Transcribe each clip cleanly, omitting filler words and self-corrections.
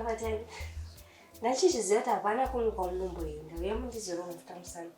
vatani. Ndachiziva kuti hapana kumuka unomboenda. Uya mundizoro mafuta musana.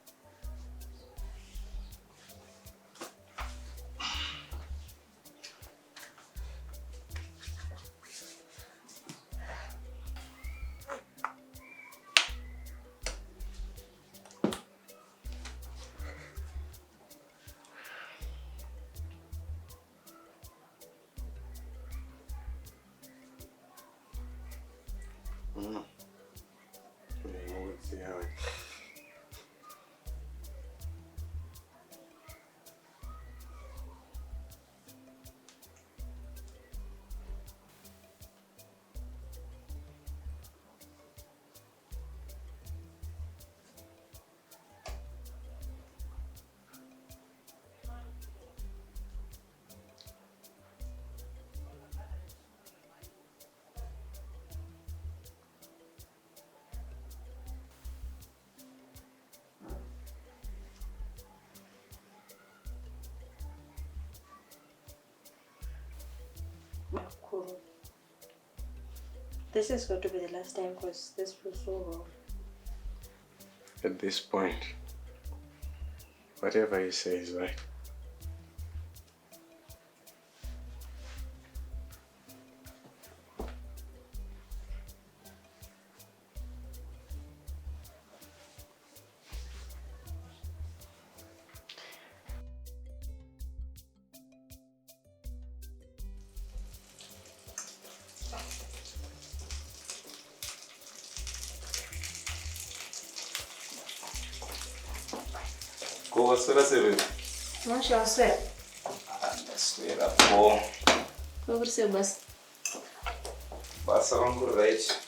Cool. This is going to be the last time because this feels so wrong. At this point, whatever you say is right. Go seven. No, she'll swear. Swear up for. Over say bus. Bus around good right.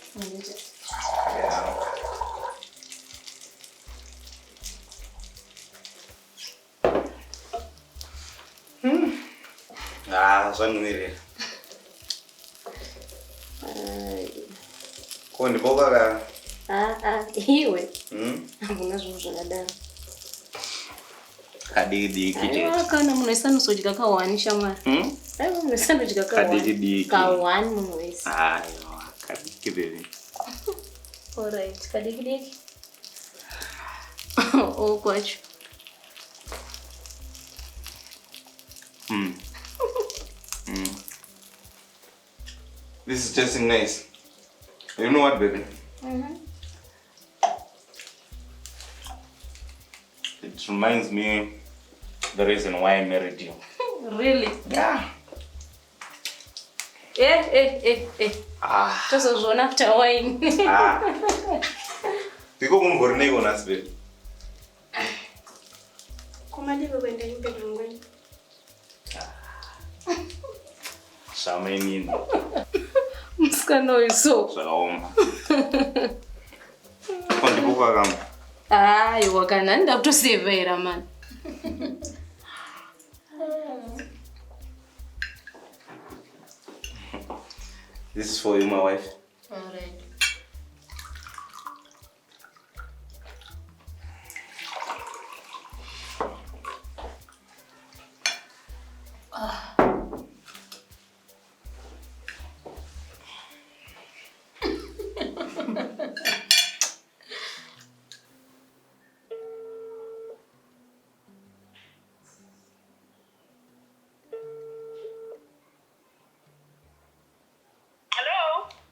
Yeah. One minute. Kondi boga Iwe. Ambuna zunguzana dana. Kadidi kije. Kana munesano sojika kawanisha mwa. Ayo munesano jika kawani. Kadidi kawani munwesi. Ayo, kadidi. Alright, kadidi. Oh, kwacho. This is tasting nice. You know what, baby? It reminds me the reason why I married you. Really? Yeah. Just as one after wine. Tiko kumborne go nas baby. Kumali kwenda nyumba ngoni. Shamenini. Mskano iso. Saloma. Kondi boga gam. Iwa kana ndakutosevera man. This is for you, my wife. Alright.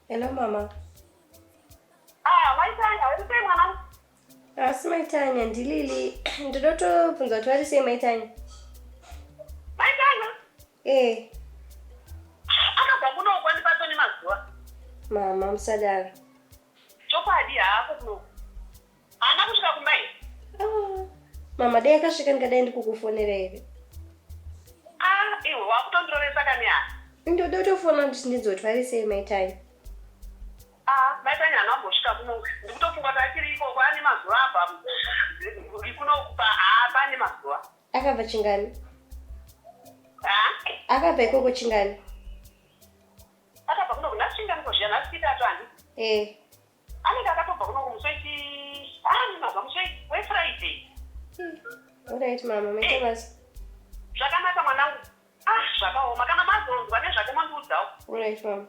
Hello, Mama. Maitanya, what is it, Mama? Asi Maitanya, ndilili. Ndodoto punza twali say Maitanya. Maitanya? Akabakuno kwani patoni mazuwa. Mama, msadara. Chopadi hapo kuno. Ana kushika kumbai. Mama, dai akashika ngadaendi kukufonera hivi. Iwe wakutondoresa kani ya? Ndodoto fona ndizo twali say Maitanya. Maitanya anamboshika kuno. Ndikutofunga takiri iko kwani mazuwa hapa. Kuno kupa pani mazuwa. Akava chingani? Akapa ikoko chingani? Akapa kuno kunashinga ngozhia nasikita twani. Anenge akatopa kuno kumuswechi. Ni mazuwa muswechi we Friday. Alright mama, mete basi. Zvakanaka mwanangu. Zvakaoma kana mazonzwa nezvake mandudzawo. Alright mama.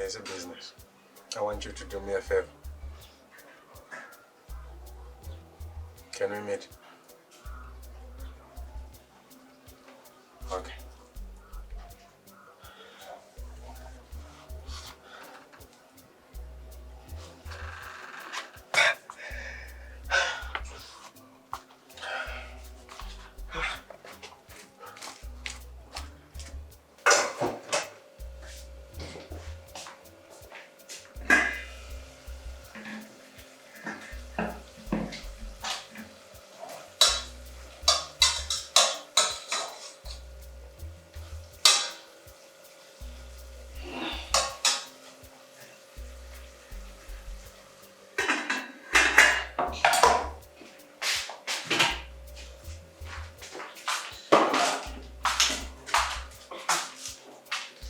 There's a business. I want you to do me a favor. Can we meet? Okay.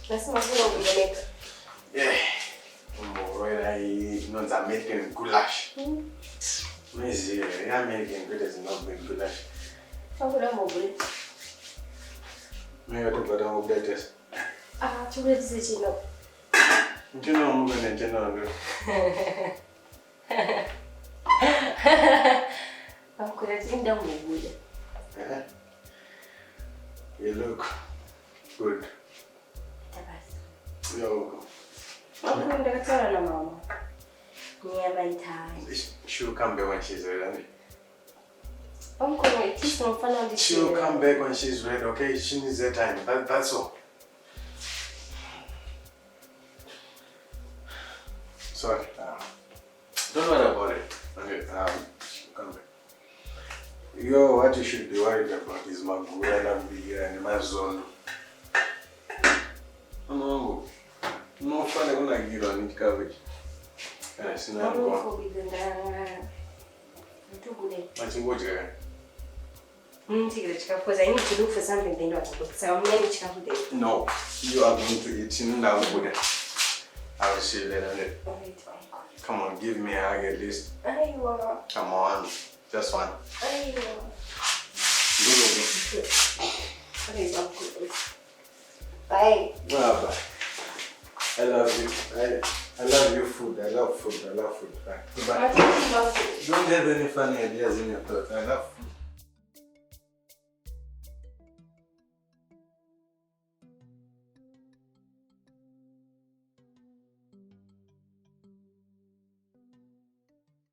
That's not going to make. Yeah. It's American goulash. Miss, American good has not been goulash. How would I move it? Maybe I don't go down with that. Ah, to read this, you know. You know, I'm going to know. I'm going to think down with it. You look good. Yo. I'm going to tell her, Mama. Near my time. She'll come back when she's ready. I'm going to teach them fun on this. She'll come back when she's ready, okay? She needs that time. That's all. Sorry. Don't worry about it. Okay, come back. What you should be worried about is my Magura and my zone. No fun when I give on it coverage. I see now. Because I need to look for something they don't look. So I'm going to come with it. No, you are going to eat in now. I will see you later. Come on, give me a hug at least. Come on, just one. Bye. Bye. I love you. I love your food. I love food. Bye. Goodbye. Don't have any funny ideas in your thoughts. I love food.